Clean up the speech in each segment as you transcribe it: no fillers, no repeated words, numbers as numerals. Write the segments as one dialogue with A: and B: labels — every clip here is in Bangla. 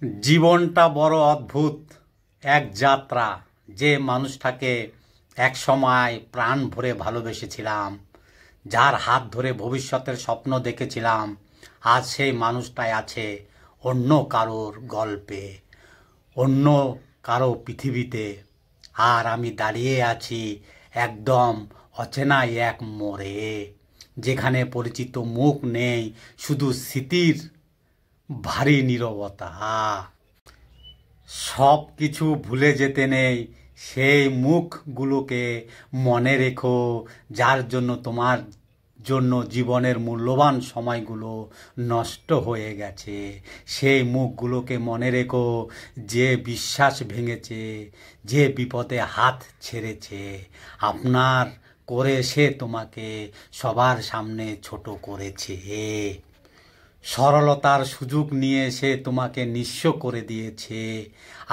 A: জীবনটা বড় অদ্ভুত এক যাত্রা। যে মানুষটাকে এক সময় প্রাণ ভরে ভালোবেসেছিলাম, যার হাত ধরে ভবিষ্যতের স্বপ্ন দেখেছিলাম, আজ সেই মানুষটাই আছে অন্য কারোর গল্পে, অন্য কারো পৃথিবীতে। আর আমি দাঁড়িয়ে আছি একদম অচেনা এক মোড়ে, যেখানে পরিচিত মুখ নেই, শুধু স্মৃতির ভারী নীরবতা। সব কিছু ভুলে যেতে নেই, সেই মুখগুলোকে মনে রেখো, যার জন্য তোমার জন্য জীবনের মূল্যবান সময়গুলো নষ্ট হয়ে গেছে। সেই মুখগুলোকে মনে রেখো, যে বিশ্বাস ভেঙেছে, যে বিপদে হাত ছেড়েছে, আপনার করে সে তোমাকে সবার সামনে ছোট করেছে। সরলতার সুযোগ নিয়ে সে তোমাকে নিঃস্ব করে দিয়েছে।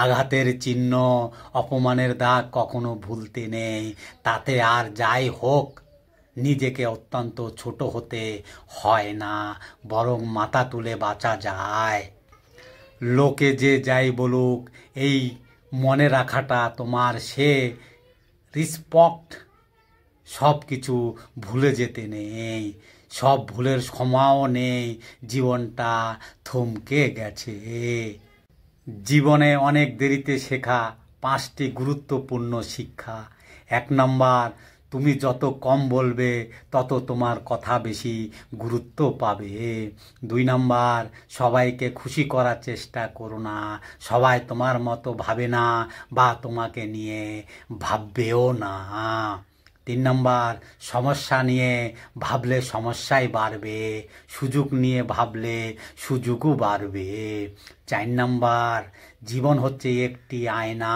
A: আঘাতের চিহ্ন, অপমানের দাগ কখনো ভুলতে নেই। তাতে আর যাই হোক, নিজেকে অত্যন্ত ছোট হতে হয় না, বরং মাথা তুলে বাঁচা যায়। লোকে যে যাই বলুক, এই মনে রাখাটা তোমার, সে রিসপেক্ট। সব কিছু ভুলে যেতে নেই, সব ভুলের ক্ষমাও নেই, জীবনটা থমকে গেছে। জীবনে অনেক দেরিতে শেখা 5টি গুরুত্বপূর্ণ শিক্ষা। 1 নাম্বার, তুমি যত কম বলবে তত তোমার কথা বেশি গুরুত্ব পাবে। 2 নাম্বার, সবাইকে খুশি করার চেষ্টা করো না, সবাই তোমার মতো ভাবে না বা তোমাকে নিয়ে ভাববেও না। 3 নাম্বার, সমস্যা নিয়ে ভাবলে সমস্যাই বাড়বে, সুযোগ নিয়ে ভাবলে সুযোগও বাড়বে। 4 নাম্বার, জীবন হচ্ছে একটি আয়না,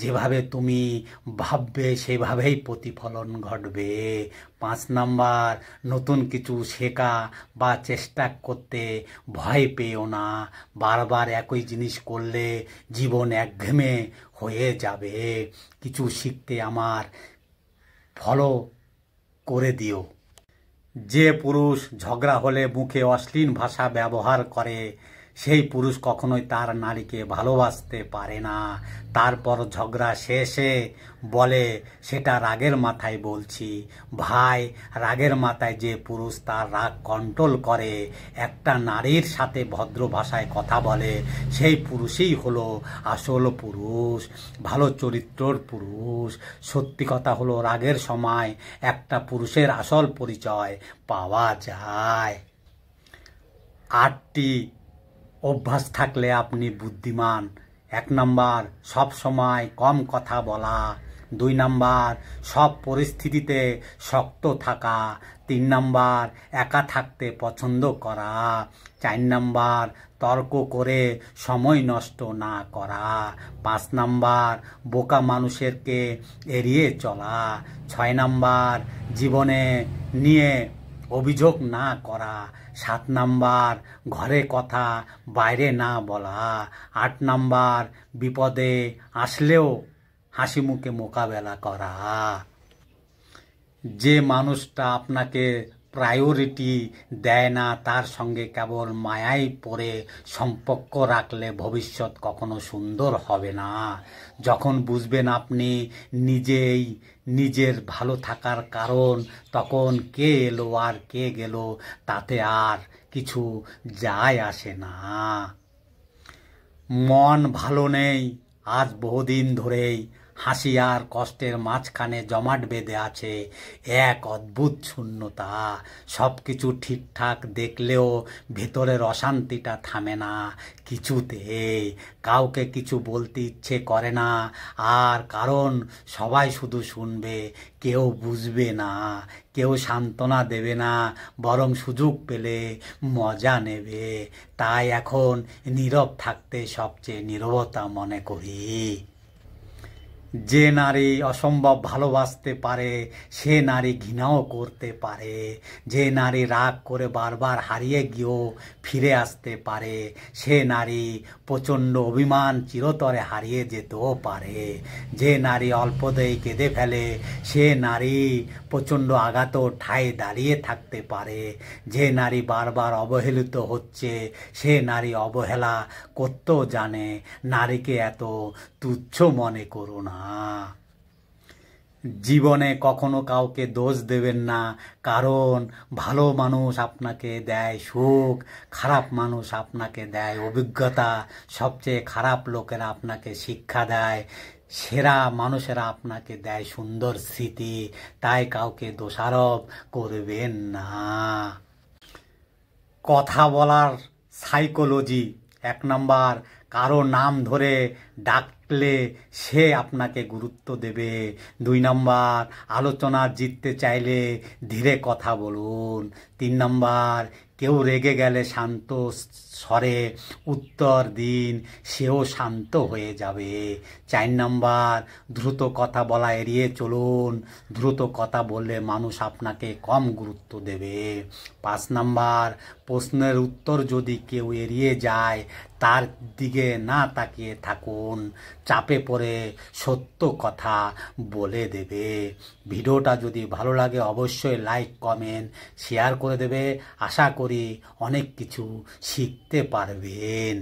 A: যেভাবে তুমি ভাববে সেভাবেই প্রতিফলন ঘটবে। 5 নাম্বার, নতুন কিছু শেখা বা চেষ্টা করতে ভয় পেও না, বারবার একই জিনিস করলে জীবন একঘেয়েমি হয়ে যাবে। কিছু শিখতে আমার ফলো করে দিও। যে পুরুষ ঝগড়া হলে মুখে অশ্লীল ভাষা ব্যবহার করে, সেই পুরুষ কখনোই তার নারীকে ভালোবাসতে পারে না। তারপর ঝগড়া শেষে বলে, সেটা রাগের মাথায় বলছি। ভাই, রাগের মাথায় যে পুরুষ তার রাগ কন্ট্রোল করে, একটা নারীর সাথে ভদ্র ভাষায় কথা বলে, সেই পুরুষই হলো আসল পুরুষ, ভালো চরিত্রর পুরুষ। সত্যি কথা হলো, রাগের সময় একটা পুরুষের আসল পরিচয় পাওয়া যায়। 8টি অভ্যাস থাকলে আপনি বুদ্ধিমান। 1 নাম্বার, সব সময় কম কথা বলা। 2 নাম্বার, সব পরিস্থিতিতে শক্ত থাকা। 3 নাম্বার, একা থাকতে পছন্দ করা। 4 নাম্বার, তর্ক করে সময় নষ্ট না করা। 5 নাম্বার, বোকা মানুষেরকে এড়িয়ে চলা। 6 নাম্বার, জীবনে নিয়ে অভিযোগ না করা। 7 নাম্বার, ঘরে কথা বাইরে না বলা। 8 নাম্বার, বিপদে আসলেও হাসি মুখে মোকাবেলা করা। যে মানুষটা আপনাকে প্রায়োরিটি দেয় না, তার সঙ্গে কেবল মায়ায় পড়ে সম্পর্ক রাখলে ভবিষ্যৎ কখনো সুন্দর হবে না। যখন বুঝবেন আপনি নিজেই নিজের ভালো থাকার কারণ, তখন কে এলো আর কে গেল তাতে আর কিছু যায় আসে না। মন ভালো নেই আজ বহুদিন ধরেই, হাসি আর কষ্টের মাঝখানে জমাট বেঁধে আছে এক অদ্ভুত শূন্যতা। সব কিছু ঠিকঠাক দেখলেও ভেতরের অশান্তিটা থামে না কিছুতেই। কাউকে কিছু বলতে ইচ্ছে করে না, আর কারণ সবাই শুধু শুনবে, কেউ বুঝবে না, কেউ সান্ত্বনা দেবে না, বরং সুযোগ পেলে মজা নেবে। তাই এখন নীরব থাকতে সবচেয়ে নীরবতা মনে করি। যে নারী অসম্ভব ভালোবাসতে পারে সে নারী ঘৃণাও করতে পারে। যে নারী রাগ করে বারবার হারিয়ে গিয়েও ফিরে আসতে পারে সে নারী প্রচণ্ড অভিমান চিরতরে হারিয়ে যেতেও পারে। যে নারী অল্পতেই কেঁদে ফেলে সে নারী প্রচণ্ড আঘাত ঠায় দাঁড়িয়ে থাকতে পারে। যে নারী বারবার অবহেলিত হচ্ছে সে নারী অবহেলা করতেও জানে। নারীকে এত তুচ্ছ মনে করো না। জীবনে কখনো কাউকে দোষ দেবেন না, কারণ ভালো মানুষ আপনাকে দেয় সুখ, খারাপ মানুষ আপনাকে দেয় অভিজ্ঞতা। সবচেয়ে খারাপ লোকেরা আপনাকে শিক্ষা দেয়, সেরা মানুষেরা আপনাকে দেয় সুন্দর স্মৃতি। তাই কাউকে দোষারোপ করবেন না। কথা বলার সাইকোলজি: 1 নাম্বার, কারো নাম ধরে ডাকলে সে আপনাকে গুরুত্ব দেবে। 2 নাম্বার, আলোচনা জিততে চাইলে ধীরে কথা বলুন। 3 নাম্বার, কেউ রেগে গেলে শান্ত স্বরে উত্তর দিন, সেও শান্ত হয়ে যাবে। 4 নাম্বার, দ্রুত কথা বলা এড়িয়ে চলুন। দ্রুত কথা বললে মানুষ আপনাকে কম গুরুত্ব দেবে। 5 নাম্বার, প্রশ্নের উত্তর যদি কেউ এড়িয়ে যায় তার দিকে না তাকিয়ে থাকুন, চাপে পড়ে সত্য কথা বলে দেবে। ভিডিওটা যদি ভালো লাগে অবশ্যই লাইক কমেন্ট শেয়ার করে দেবে। আশা করি অনেক কিছু শিখতে পারবেন।